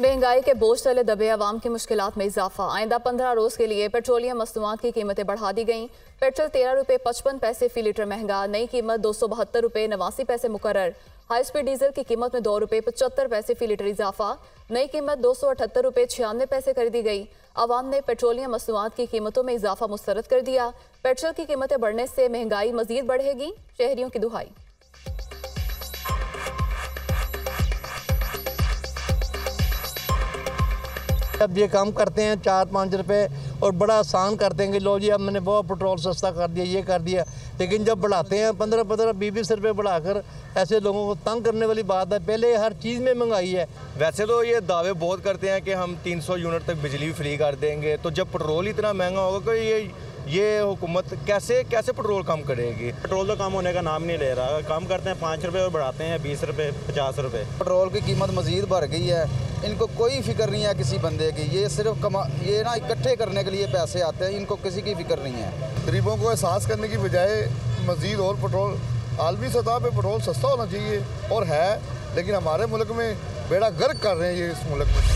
महंगाई के बोझ तले दबे अवाम की मुश्किलात में इजाफा। आइंदा 15 रोज के लिए पेट्रोलियम मसनूआत की कीमतें बढ़ा दी गईं। पेट्रोल 13 रुपये 55 पैसे फी लीटर महंगा, नई कीमत 272 रुपये 89 पैसे मुकर्रर। हाई स्पीड डीजल की कीमत में 2 रुपये 75 पैसे फी लीटर इजाफा, नई कीमत 278 रुपये 96 पैसे कर दी गई। अवाम ने पेट्रोलियम मसनूआत की कीमतों में इजाफा मुस्तरद कर दिया। पेट्रोल की कीमतें बढ़ने से महंगाई मजीद बढ़ेगी, शहरियों की दुहाई। अब ये काम करते हैं 4-5 रुपए और बड़ा आसान कर देंगे, लो जी अब मैंने बहुत पेट्रोल सस्ता कर दिया, ये कर दिया। लेकिन जब बढ़ाते हैं 15-15, 20-20 रुपये बढ़ाकर, ऐसे लोगों को तंग करने वाली बात है। पहले हर चीज़ में महंगाई है। वैसे तो ये दावे बहुत करते हैं कि हम 300 यूनिट तक बिजली फ्री कर देंगे, तो जब पेट्रोल इतना महंगा होगा कि ये हुकूमत कैसे पेट्रोल कम करेगी। पेट्रोल तो कम होने का नाम नहीं ले रहा। कम करते हैं 5 रुपये और बढ़ाते हैं 20 रुपये 50 रुपये। पेट्रोल की कीमत मज़ीद बढ़ गई है। इनको कोई फिक्र नहीं है किसी बंदे की। ये सिर्फ ये ना इकट्ठे करने के लिए पैसे आते हैं, इनको किसी की फिक्र नहीं है। गरीबों को एहसास करने की बजाय मज़ीद और पेट्रोल, आलमी सतह पे पेट्रोल सस्ता होना चाहिए और है, लेकिन हमारे मुल्क में बेड़ा गर्क कर रहे हैं ये इस मुल्क में।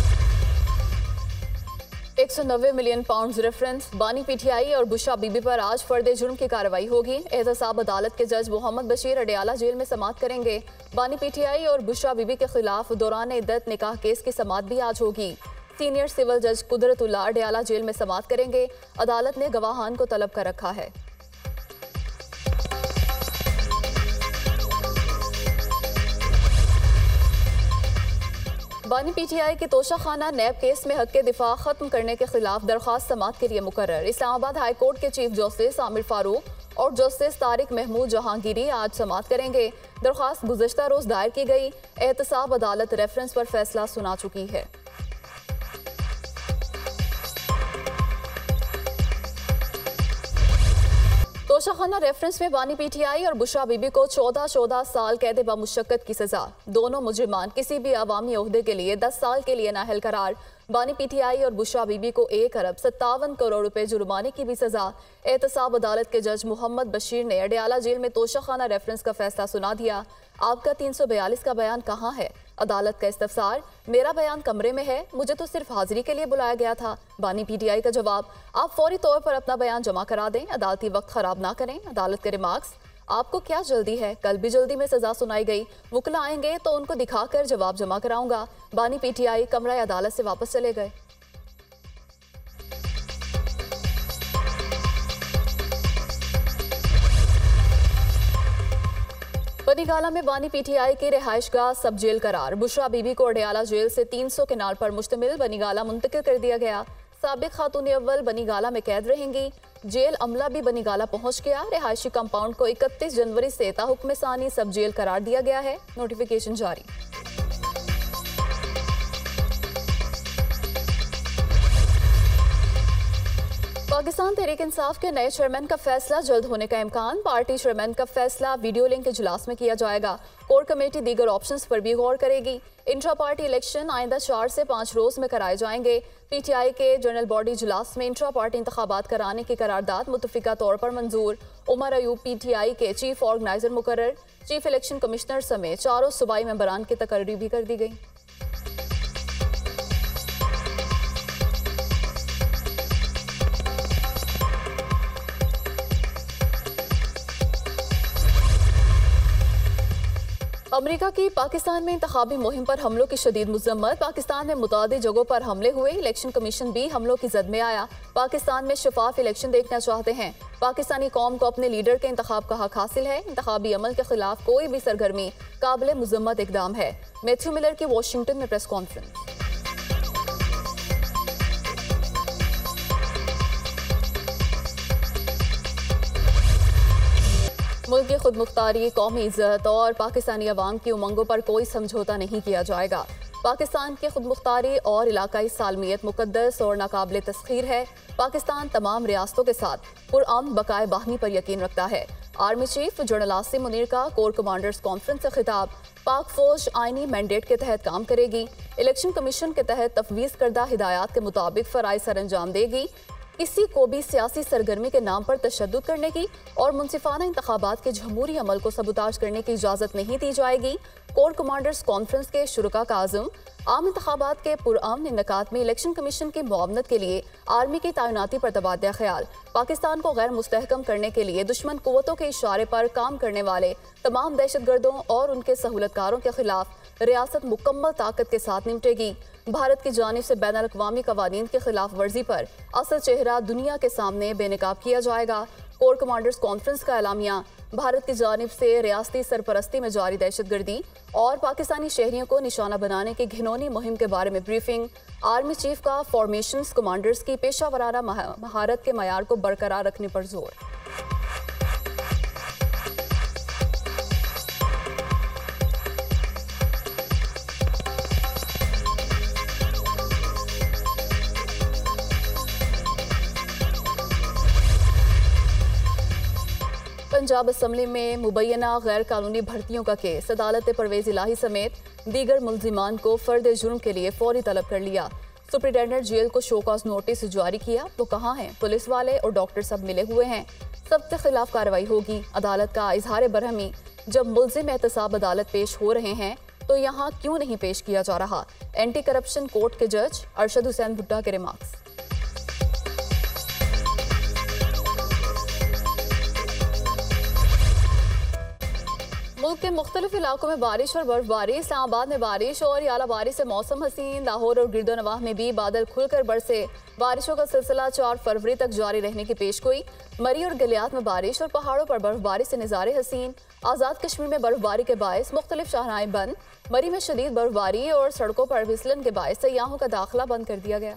190 मिलियन पाउंड रेफरेंस। बानी पीटीआई और बुशरा बीबी पर आज फर्द जुर्म की कार्रवाई होगी। एहतसाब अदालत के जज मोहम्मद बशीर अडियाला जेल में समाअत करेंगे। बानी पीटीआई और बुशरा बीबी के खिलाफ दौरान इद्दत निकाह केस की समाअत भी आज होगी। सीनियर सिविल जज कुदरतुल्लाह अडियाला जेल में समाअत करेंगे। अदालत ने गवाहान को तलब कर रखा है। बानी पीटीआई के तोशाखाना नैब केस में हक के दिफा खत्म करने के खिलाफ दरख्वास्त समाअत के लिए मुकर्रर। इस्लामाबाद हाई कोर्ट के चीफ जस्टिस आमिर फारूक और जस्टिस तारिक महमूद जहांगीरी आज समाअत करेंगे। दरख्वास्त गुज़श्ता रोज दायर की गई। एहतसाब अदालत रेफरेंस पर फैसला सुना चुकी है। तोशाखाना रेफरेंस में बानी पीटीआई और बुशरा बीबी को 14 साल कैद बमुशक्कत की सजा। दोनों मुजरिमान किसी भी अवामी ओहदे के लिए 10 साल के लिए नाअहल करार। बानी पीटीआई और बुशरा बीबी को 1 अरब 57 करोड़ रुपए जुर्माने की भी सजा। एहतसाब अदालत के जज मोहम्मद बशीर ने अडियाला जेल में तोशाखाना रेफरेंस का फैसला सुना दिया। आपका 342 का बयान कहाँ है? अदालत का इस्तफसार, मेरा बयान कमरे में है, मुझे तो सिर्फ हाजिरी के लिए बुलाया गया था। बानी पीटीआई का जवाब, आप फौरी तौर पर अपना बयान जमा करा दें, अदालती वक्त खराब ना करें। अदालत के रिमार्क्स, आपको क्या जल्दी है? कल भी जल्दी में सजा सुनाई गई। वकील आएंगे तो उनको दिखाकर जवाब जमा कराऊंगा। बानी पीटीआई कमरा अदालत से वापस चले गए। बनीगाला में बानी पीटीआई की रिहाइशगाह सब जेल करार। बुशरा बीबी को अडियाला जेल से 300 केनाल पर मुश्तमिल बनीगाला मुंतकिल कर दिया गया। साबिक खातून अव्वल बनीगाला में कैद रहेंगी। जेल अमला भी बनीगाला पहुंच गया। रिहायशी कंपाउंड को 31 जनवरी से ताहुक्म सानी सब जेल करार दिया गया है। नोटिफिकेशन जारी। पाकिस्तान तहरीक इंसाफ के नए चेयरमैन का फैसला जल्द होने का इम्कान। पार्टी चेयरमैन का फैसला वीडियो लिंक के इजलास में किया जाएगा। कोर कमेटी दीगर ऑप्शंस पर भी गौर करेगी। इंट्रा पार्टी इलेक्शन आइंदा 4 से 5 रोज में कराए जाएंगे। पीटीआई के जनरल बॉडी इजलास में इंट्रा पार्टी इंतखाबात कराने की करारदाद मुतफिका तौर पर मंजूर। उमर अयूब पीटीआई के चीफ ऑर्गेनाइजर मुकर्रर। चीफ इलेक्शन कमिश्नर समेत 4 सूबाई मेंबरान की तकर्री भी कर दी गई। अमेरिका की पाकिस्तान में इंतखाबी मुहिम पर हमलों की शदीद मजम्मत। पाकिस्तान में मुतादिद जगहों पर हमले हुए। इलेक्शन कमीशन भी हमलों की जद में आया। पाकिस्तान में शफाफ इलेक्शन देखना चाहते हैं। पाकिस्तानी कौम को अपने लीडर के इंतखाब का हक हासिल है। इंतखाबी अमल के खिलाफ कोई भी सरगर्मी काबिल मजम्मत इकदाम है। मैथ्यू मिलर की वाशिंगटन में प्रेस कॉन्फ्रेंस। मुल्क की खुद मुख्तारी, कौमी इज्जत और पाकिस्तानी अवाम की उमंगों पर कोई समझौता नहीं किया जाएगा। पाकिस्तान की खुद मुख्तारी और इलाकाई सालमियत मुकद्दस और नाकाबिल तस्खीर है। पाकिस्तान तमाम रियासतों के साथ पुरअमन बकाए बाहमी पर यकीन रखता है। Army chief general Asim Munir का कोर कमांडर्स कॉन्फ्रेंस से खिताब। पाक फौज आईनी मैंडेट के तहत काम करेगी। इलेक्शन कमीशन के तहत तफवीज़ करदा हिदायत के मुताबिक फ़राइज़ सर अंजाम देगी। किसी को भी सियासी सरगर्मी के नाम पर तशद्दुद करने की और मुनसिफाना इंतखाबात के जमहूरी अमल को सबूताज करने की इजाज़त नहीं दी जाएगी। कोर कमांडर्स कॉन्फ्रेंस के शुरुका का आज़म आम इंतखाबात के पुरअमन इनेकात में इलेक्शन कमीशन की मुआवनत के लिए आर्मी की तैनाती पर तबादला ख्याल। पाकिस्तान को गैर मुस्तहकम करने के लिए दुश्मन कुव्वतों के इशारे पर काम करने वाले तमाम दहशतगर्दों और उनके सहूलतकारों के खिलाफ रियासत मुकम्मल ताकत के साथ निपटेगी। भारत की जानिब से बैनुल अक़वामी क़वानीन की खिलाफ वर्जी पर असल चेहरा दुनिया के सामने बेनकाब किया जाएगा। कोर कमांडर्स कॉन्फ्रेंस का एलामिया भारत की जानिब से रियासती सरपरस्ती में जारी दहशतगर्दी और पाकिस्तानी शहरियों को निशाना बनाने की घिनौनी मुहिम के बारे में ब्रीफिंग। आर्मी चीफ का फॉर्मेशंस कमांडर्स की पेशा वराना महारत के मयार को बरकरार रखने पर जोर। पंजाब असम्बली में मुबैना गैर कानूनी भर्तियों का केस अदालत परवेज इलाही समेत दीगर मुल्जिमान को फर्द जुर्म के लिए फौरी तलब कर लिया। सुप्रिंटेंडेंट जेल को शो कॉज नोटिस जारी किया। वो कहाँ हैं? पुलिस वाले और डॉक्टर सब मिले हुए हैं, सबके खिलाफ कार्रवाई होगी। अदालत का इजहार बरहमी, जब मुल्जिम एहतसाब अदालत पेश हो रहे हैं तो यहाँ क्यों नहीं पेश किया जा रहा? एंटी करप्शन कोर्ट के जज अरशद हुसैन भुट्टा के रिमार्क्स। मुल्क के मुख्तलिफ इलाकों में बारिश और बर्फबारी। इस्लामाबाद में बारिश और आला बारिश से मौसम हसीन। लाहौर और गिरदोनवाह में भी बादल खुलकर बरसे। बारिशों का सिलसिला 4 फरवरी तक जारी रहने की पेशगोई। मरी और गलियात में बारिश और पहाड़ों पर बर्फबारी से नज़ारे हसीन। आज़ाद कश्मीर में बर्फबारी के बायस मुख्तलिफ शाहराएं बंद। मरी में शदीद बर्फबारी और सड़कों पर फिसलन के बायस सयाहों का दाखिला बंद कर दिया गया।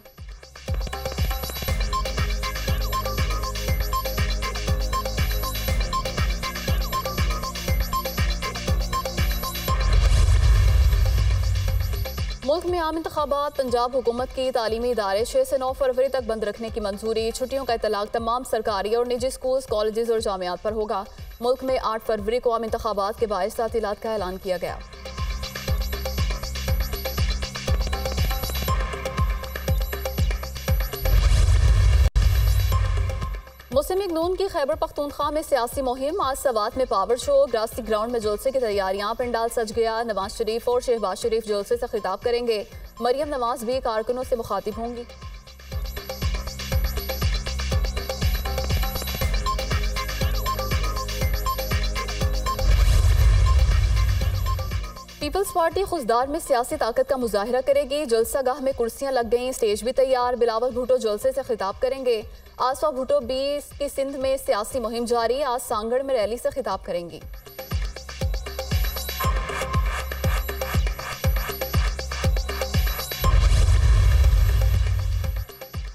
मुल्क में आम इंतखाबात। पंजाब हुकूमत की तालीमी इदारे 6 से 9 फरवरी तक बंद रखने की मंजूरी। छुट्टियों का इतलाक तमाम सरकारी और निजी स्कूल्स, कॉलेजेस और जामियात पर होगा। मुल्क में 8 फरवरी को आम इंतखाबात के बाइस तातीलात का ऐलान किया गया। मुस्लिम लीग नून की खैबर पख्तूनख्वा में सियासी मुहिम। आज सवात में पावर शो, ग्रासी ग्राउंड में जलसे की तैयारियां। पंडाल सज गया। नवाज शरीफ और शहबाज शरीफ जलसे से खिताब करेंगे। मरियम नवाज भी कारकुनों से मुखातिब होंगी। पीपल्स पार्टी खुशदार में सियासी ताकत का मुजाहिरा करेगी। जलसा गाह में कुर्सियां लग गईं, स्टेज भी तैयार। बिलावल भुट्टो जलसे से खिताब करेंगे। आसफा भुट्टो 20 की सिंध में सियासी मुहिम जारी। आज सांगड़ में रैली से खिताब करेंगी।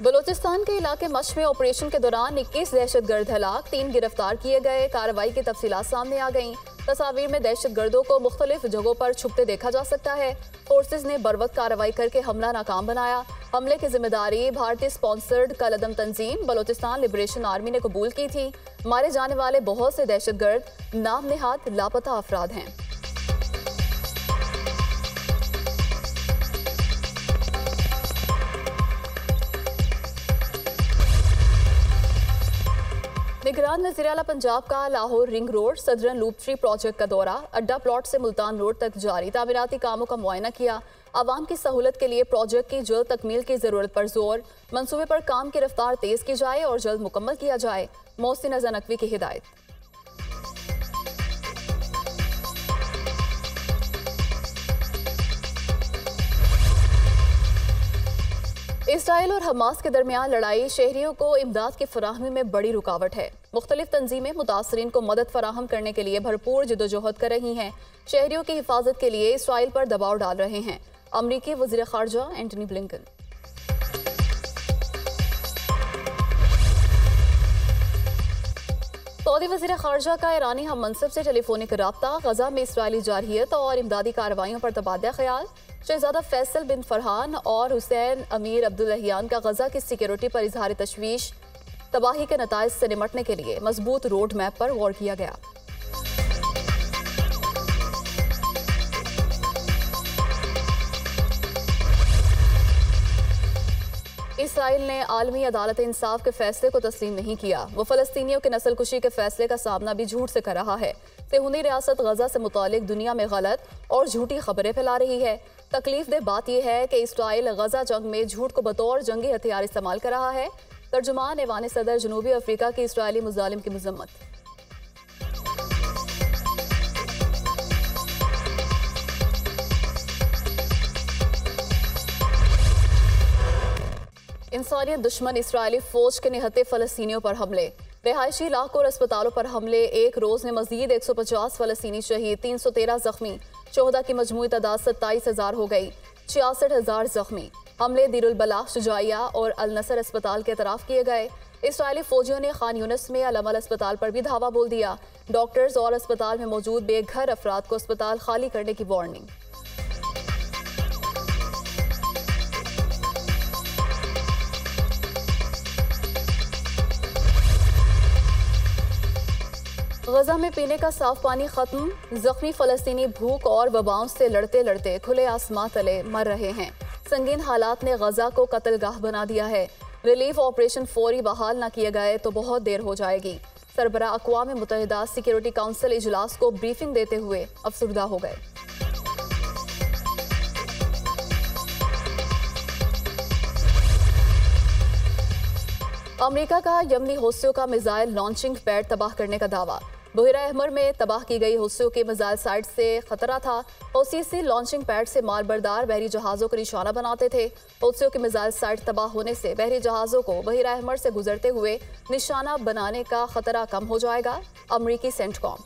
बलोचिस्तान के इलाके मश में ऑपरेशन के दौरान 21 दहशतगर्द हलाक, 3 गिरफ्तार किए गए। कार्रवाई की तफसीलात सामने आ गईं। तस्वीर में दहशतगर्दों को मुख्तलिफ जगहों पर छुपते देखा जा सकता है। फोर्सेज ने बरवक्त कार्रवाई करके हमला नाकाम बनाया। हमले की जिम्मेदारी भारतीय स्पॉन्सर्ड कलदम तंजीम बलोचिस्तान लिबरेशन आर्मी ने कबूल की थी। मारे जाने वाले बहुत से दहशतगर्द नाम नेहाद लापता अफराद हैं। निगरान वज़ीर आला पंजाब का Lahore ring road southern loop 3 project का दौरा। अड्डा प्लॉट से मुल्तान रोड तक जारी तामीराती कामों का मुआयना किया। आवाम की सहूलत के लिए प्रोजेक्ट की जल्द तकमील की जरूरत पर जोर। मंसूबे पर काम की रफ्तार तेज की जाए और जल्द मुकम्मल किया जाए। मोहसिन अज़ा नकवी की हिदायत। इसराइल और हमास के दरमियान लड़ाई शहरियों को इमदाद की फराहमी में बड़ी रुकावट है। मुख्तलिफ तंजीमें मुतासरीन को मदद फराहम करने के लिए भरपूर जदोजहद कर रही हैं। शहरियों की हिफाजत के लिए इसराइल पर दबाव डाल रहे हैं अमरीकी वज़ीर ख़ारजा एंटनी ब्लिंकन। सऊदी वज़ीर ख़ारजा का ईरानी हम मनसब से टेलीफोनिक रब्ता। गजा में इसराइली जारहियत और इमदादी कार्रवाइयों पर तबादला ख्याल। शहजादा फैसल बिन फरहान और हुसैन अमीर अब्दुल्लाहियान का गजा की सिक्योरिटी पर इजहार तशवीश। तबाही के नताइज से निमटने के लिए मजबूत रोड मैप पर गौर किया गया। इसराइल ने आलमी अदालत इंसाफ के फैसले को तस्लीम नहीं किया। वो फ़लस्तीनियों के नस्लकुशी के फैसले का सामना भी झूठ से कर रहा है। सेहूनी रियासत गजा से मुतालिक दुनिया में गलत और झूठी खबरें फैला रही है। तकलीफ दे बात यह है कि इसराइल गजा जंग में झूठ को बतौर जंगी हथियार इस्तेमाल कर रहा है। तर्जुमान ऐवान सदर जनूबी अफ्रीका की इसराइली मुजालिम की मजम्मत। इंसानियत दुश्मन इसराइली फौज के निहत्ते फ़लस्तीनियों पर हमले। रिहायशी इलाकों और अस्पतालों पर हमले। एक रोज में मजीद 150 फ़लस्तीनी शहीद, 313 जख्मी। 14 की मजमूई तादाद 27,000 हो गई, 66,000 जख्मी। हमले दीरुल बलाह, शुजाइया और अल नसर अस्पताल के तरफ किए गए। इसराइली फौजियों ने खान यूनिस में अल अमल अस्पताल पर भी धावा बोल दिया। डॉक्टर्स और अस्पताल में मौजूद बेघर अफराद को अस्पताल खाली करने की वार्निंग। गजा में पीने का साफ पानी खत्म। जख्मी फ़लस्तीनी भूख और वबाओं से लड़ते लड़ते खुले आसमां तले मर रहे हैं। संगीन हालात ने गजा को कत्लगाह बना दिया है। रिलीफ ऑपरेशन फौरी बहाल न किए गए तो बहुत देर हो जाएगी। सरबराह अक़वाम मुत्तहिदा सिक्योरिटी काउंसिल इजलास को ब्रीफिंग देते हुए अफसरदा हो गए। अमेरिका का यमनी हौसियों का मिसाइल लॉन्चिंग पैड तबाह करने का दावा। बहिरा अहमर में तबाह की गई हौसियों के मिसाइल साइट से खतरा था। हौसी लॉन्चिंग पैड से मालबरदार बहरी जहाज़ों को निशाना बनाते थे। हौसियों के मिसाइल साइट तबाह होने से बहरी जहाज़ों को बहिरा अहमर से गुजरते हुए निशाना बनाने का खतरा कम हो जाएगा। अमरीकी सेंटकॉम।